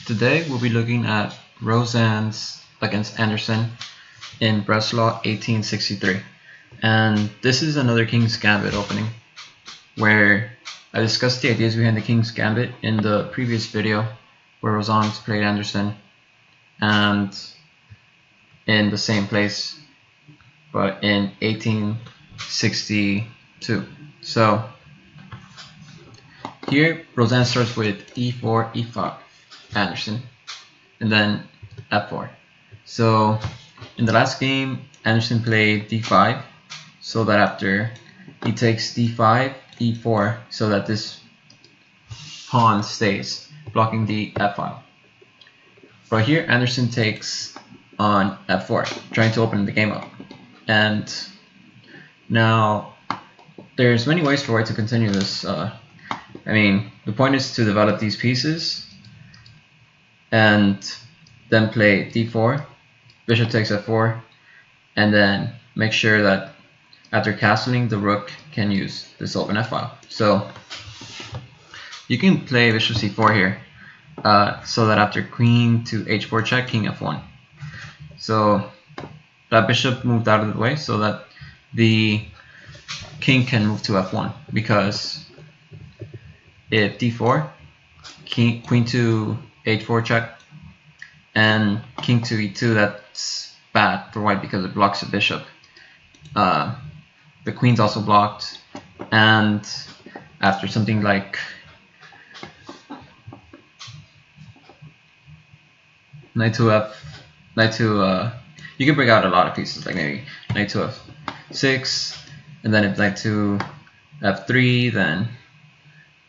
Today we'll be looking at Rosanes against Anderssen in Breslau 1863. And this is another King's Gambit opening where I discussed the ideas behind the King's Gambit in the previous video where Rosanes played Anderssen and in the same place but in 1862. So here Rosanes starts with e4, e5, Anderssen, and then f4. So in the last game Anderssen played d5 so that after he takes d5, e4 so that this pawn stays blocking the f file. But here Anderssen takes on f4 trying to open the game up, and now there's many ways for white to continue this. The point is to develop these pieces and then play d4, bishop takes f4, and then make sure that after castling the rook can use this open f file. So you can play bishop c4 here, so that after queen to h4 check, king f1. So that bishop moved out of the way so that the king can move to f1, because if d4, queen to h4 check, and king to e2, that's bad for white because it blocks the bishop. The queen's also blocked, and after something like knight to you can bring out a lot of pieces, like maybe knight to f6, and then if knight to f3, then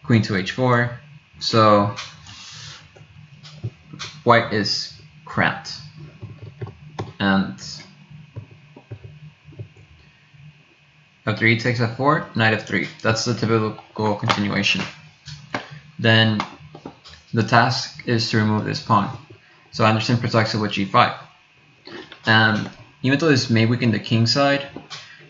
queen to h4. So white is cramped, and f3 takes f4, knight f3. That's the typical continuation. Then the task is to remove this pawn. So Anderssen protects it with g5. And even though this may weaken the king side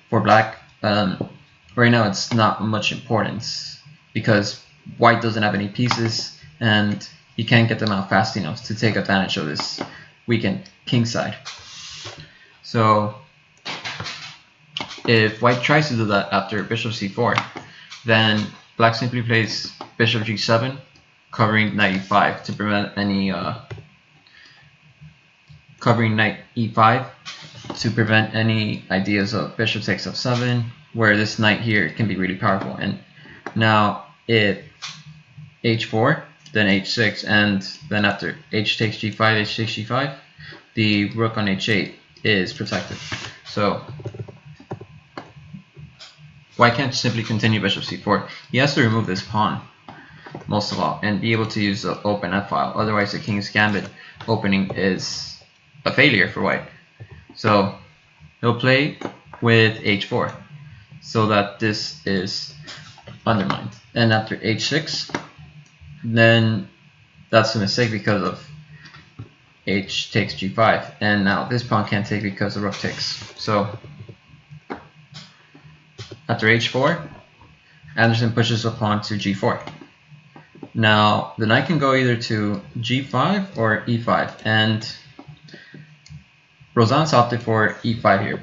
for black, right now it's not much importance because white doesn't have any pieces and he can't get them out fast enough to take advantage of this weakened king side. So if white tries to do that after bishop c4, then black simply plays bishop g7, covering knight e5 to prevent any covering knight e5 to prevent any ideas of bishop takes f7, where this knight here can be really powerful. And now if h4, then h6, and then after h takes g5, h takes g5, the rook on h8 is protected. So white can't simply continue bishop c4. He has to remove this pawn most of all and be able to use the open f file. Otherwise the King's Gambit opening is a failure for white. So he'll play with h4 so that this is undermined. And after h6, then that's a mistake because of h takes g5, and now this pawn can't take because the rook takes. So after h4, Anderssen pushes the pawn to g4. Now the knight can go either to g5 or e5, and Rosanes opted for e5 here.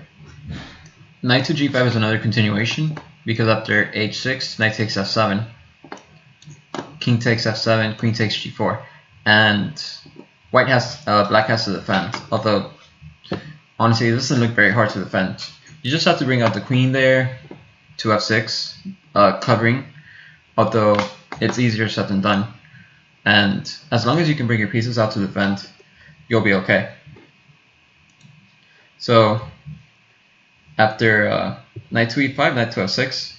Knight to g5 is another continuation because after h6, knight takes f7, king takes f7, queen takes g4, and black has to defend. Although honestly, this doesn't look very hard to defend. You just have to bring out the queen there to f6, covering. Although it's easier said than done, and as long as you can bring your pieces out to defend, you'll be okay. So after knight to e5, knight to f6,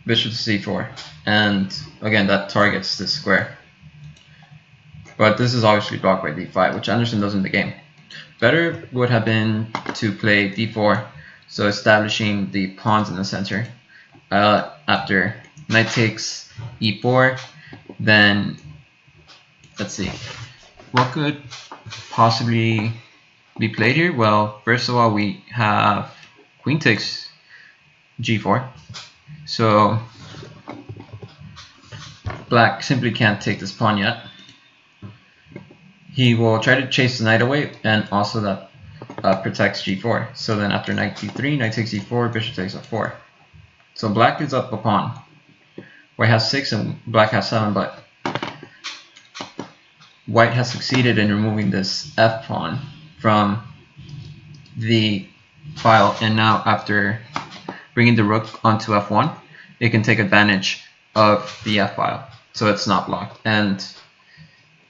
bishop to c4, and again that targets this square. But this is obviously blocked by d5, which Anderssen does in the game. Better would have been to play d4, so establishing the pawns in the center. After knight takes e4, then let's see, what could possibly be played here? Well, first of all, we have queen takes g4, so black simply can't take this pawn yet. he will try to chase the knight away, and also that protects g4. So then after knight d3, knight takes e4, bishop takes f4. So black is up a pawn. White has 6 and black has 7, but white has succeeded in removing this f pawn from the file, and now after bringing the rook onto f1, it can take advantage of the f file, so it's not blocked, and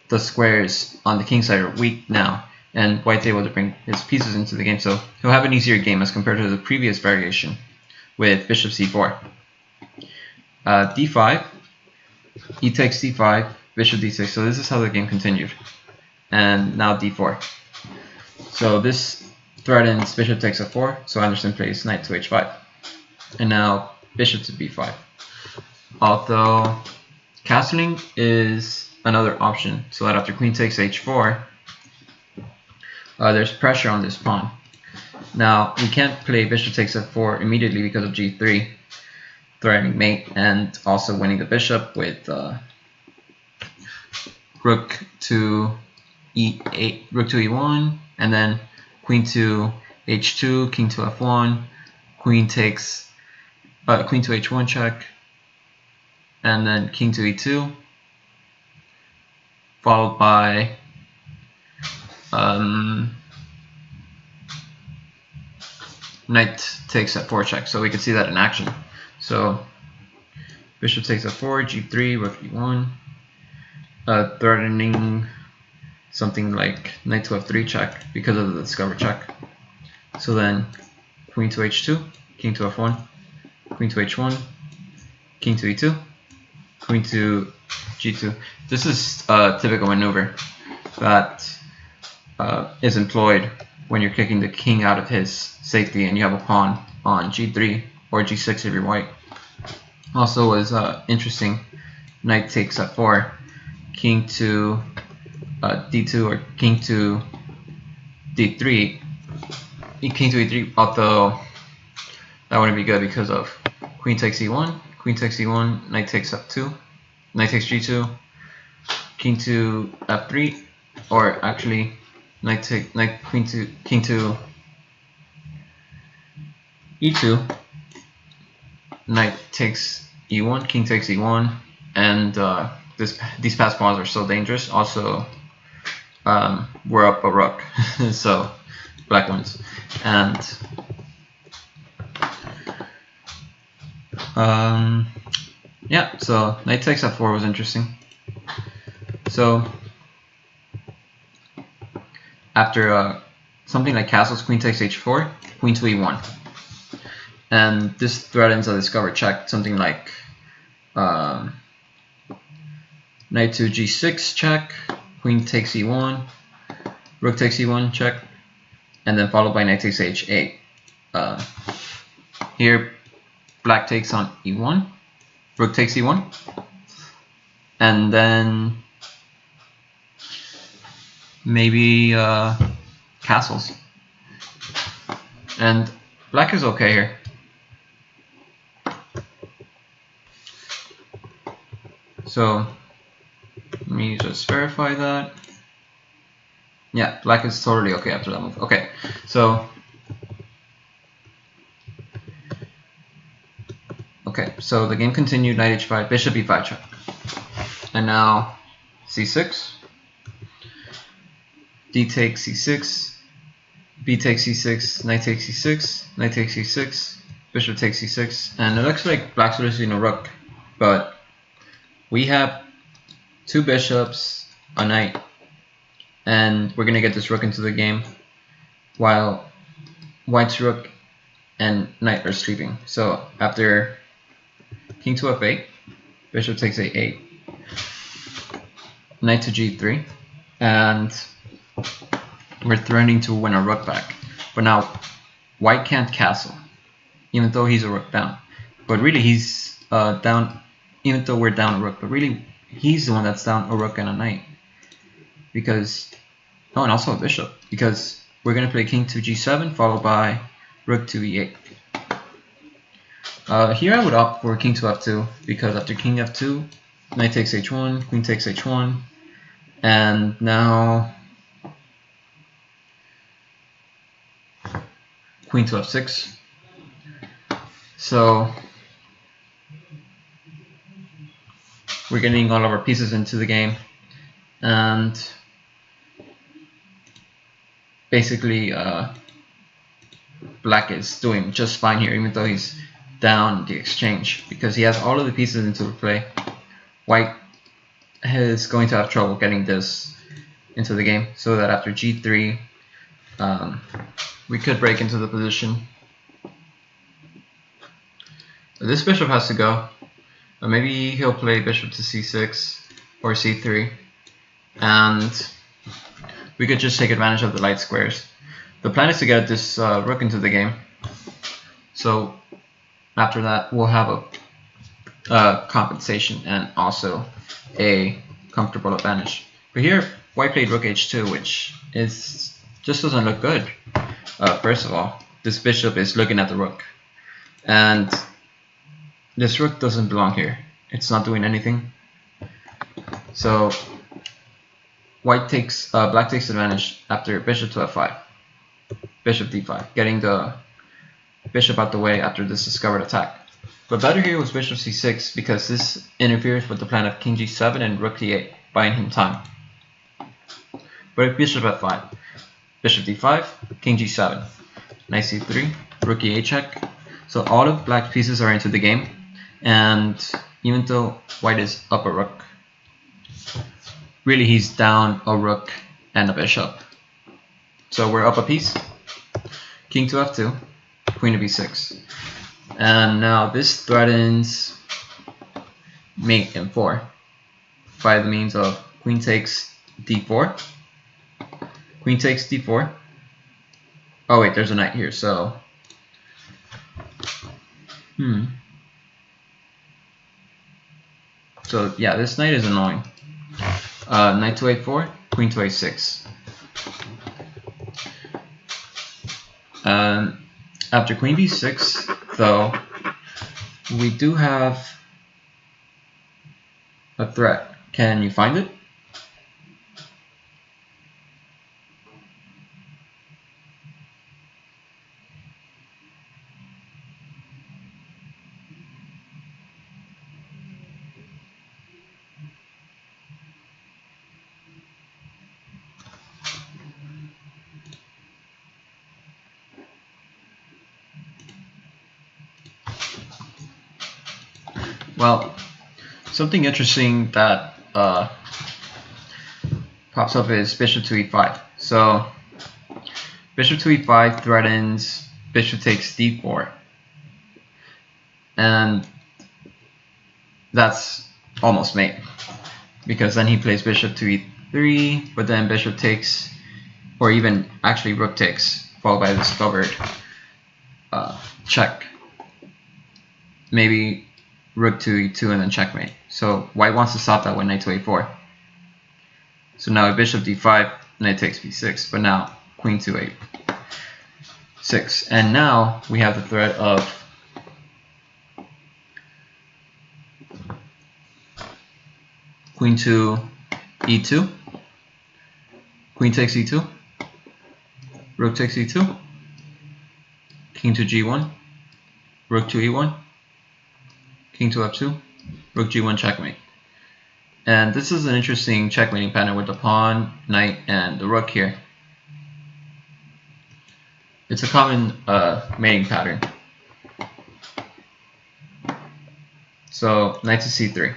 the squares on the king side are weak now, and white's able to bring his pieces into the game, so he'll have an easier game as compared to the previous variation with bishop c4. d5, e takes d5, bishop d6, so this is how the game continued. And now d4. So this threatens bishop takes f4, so Anderssen plays knight to h5. And now bishop to b5. Although castling is another option, so that after queen takes h4, there's pressure on this pawn. Now we can't play bishop takes f4 immediately because of g3, threatening mate, and also winning the bishop with rook to e8, rook to e1, and then queen to h2, king to f1, queen takes queen to h1 check, and then king to e2, followed by knight takes f4 check. So we can see that in action. So bishop takes f4, g3, rook e1, threatening something like knight to f3 check because of the discover check. So then queen to h2, king to f1, queen to h1, king to e2, queen to g2. This is a typical maneuver that is employed when you're kicking the king out of his safety and you have a pawn on g3 or g6 if you're white. Also was interesting, knight takes f4, king to d2 or king to d3, king to e3, although that wouldn't be good because of queen takes e1, queen takes e1, knight takes f2, knight takes g2, king to f3, or actually king to e2, knight takes e1, king takes e1, and these pass pawns are so dangerous. Also, we're up a rook, so black wins. And yeah, so knight takes f4 was interesting. So after something like castles, queen takes h4, queen to e1, and this threatens a discover check, something like knight to g6 check, queen takes e1, rook takes e1 check, and then followed by knight takes h8. Here black takes on e1, rook takes e1, and then maybe castles, and black is okay here. So let me just verify that. Yeah, black is totally okay after that move. Okay, so the game continued. Knight h5, bishop e5 check, and now c6, d takes c6, b takes c6, knight takes c6, knight takes c6, bishop takes c6, and it looks like black's losing a rook, but we have two bishops, a knight, and we're gonna get this rook into the game while white's rook and knight are sleeping. So after king to f8, bishop takes a8, knight to g3, and we're threatening to win a rook back. But now white can't castle, even though he's a rook down. But really he's down, even though we're down a rook, but really he's the one that's down a rook and a knight. Because, oh, and also a bishop, because we're going to play king to g7 followed by rook to e8. Here I would opt for king to f2, because after king f2, knight takes h1, queen takes h1, and now queen to f6. So we're getting all of our pieces into the game, and basically black is doing just fine here, even though he's down the exchange, because he has all of the pieces into play. White is going to have trouble getting this into the game, so that after g3 we could break into the position. This bishop has to go. Maybe he'll play bishop to c6 or c3, and we could just take advantage of the light squares. The plan is to get this rook into the game, so after that we'll have a compensation and also a comfortable advantage. But here white played rook h2, which just doesn't look good. First of all, this bishop is looking at the rook, and this rook doesn't belong here. It's not doing anything. So black takes advantage after bishop to f5, bishop d5, getting the bishop out the way after this discovered attack. But better here was bishop c6, because this interferes with the plan of king g7 and rook d8, buying him time. But if bishop f5, bishop d5, king g7, knight c3, rook e8 check. So all of black's pieces are into the game, and even though white is up a rook, really he's down a rook and a bishop. So we're up a piece. King to f2, queen to b6. And now this threatens mate m4 by the means of queen takes d4, queen takes d4. Oh wait, there's a knight here, so so yeah, this knight is annoying. Knight to a4, queen to a6. After queen b6, though, we do have a threat. Can you find it? Well, something interesting that pops up is bishop to e5. So bishop to e5 threatens bishop takes d4, and that's almost mate, because then he plays bishop to e3, but then bishop takes, or even actually rook takes, followed by the discovered check. Maybe rook to e2 and then checkmate. So white wants to stop that with knight to a4. So now bishop d5, knight takes b6, but now queen to a6. And now we have the threat of queen to e2, queen takes e2, rook takes e2, king to g1, rook to e1, king to f2, rook g1 checkmate. And this is an interesting checkmating pattern with the pawn, knight, and the rook here. It's a common mating pattern. So knight to c3,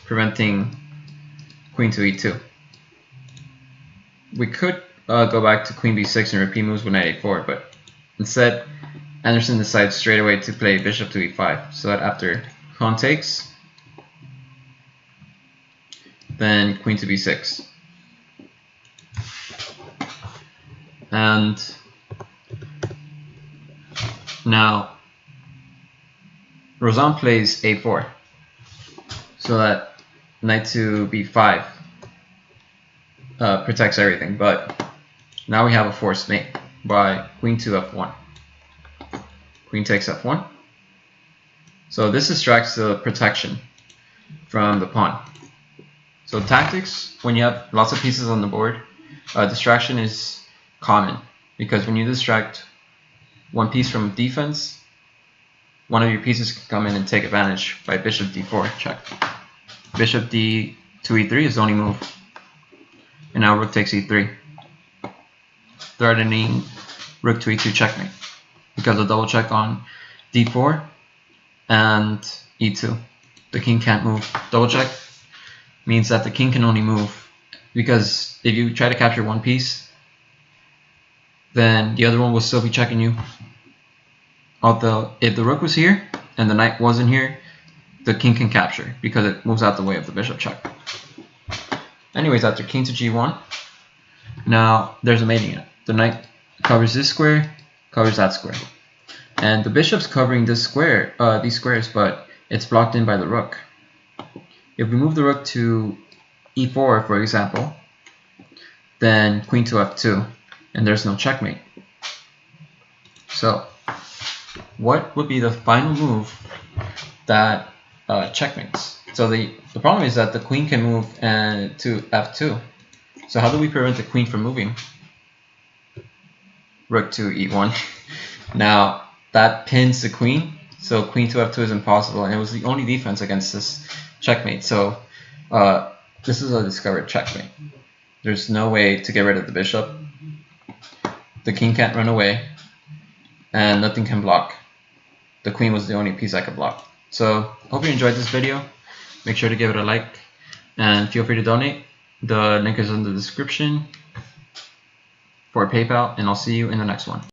preventing queen to e2. We could go back to queen b6 and repeat moves with knight a4, but instead Anderssen decides straight away to play bishop to e5, so that after pawn takes, then queen to b6. And now Rosanes plays a4, so that knight to b5 protects everything, but now we have a forced mate by queen to f1. Queen takes f1. So this distracts the protection from the pawn. So tactics, when you have lots of pieces on the board, distraction is common. because when you distract one piece from defense, one of your pieces can come in and take advantage by bishop d4 check. Bishop d to e3 is the only move. And now rook takes e3, threatening rook to e2 checkmate because of double check on d4 and e2. The king can't move. Double check means that the king can only move because if you try to capture one piece, then the other one will still be checking you. Although if the rook was here and the knight wasn't here, the king can capture because it moves out the way of the bishop check. Anyways, after king to g1, now there's a mating net. The knight covers this square, covers that square, and the bishop's covering this square, these squares, but it's blocked in by the rook. If we move the rook to e4, for example, then queen to f2, and there's no checkmate. So, what would be the final move that checkmates? So the problem is that the queen can move to f2. So how do we prevent the queen from moving? Rook to e1. Now that pins the queen, so queen to f2 is impossible, and it was the only defense against this checkmate. So this is a discovered checkmate. There's no way to get rid of the bishop. The king can't run away, and nothing can block. The queen was the only piece I could block. So hope you enjoyed this video. Make sure to give it a like and feel free to donate. The link is in the description for PayPal, and I'll see you in the next one.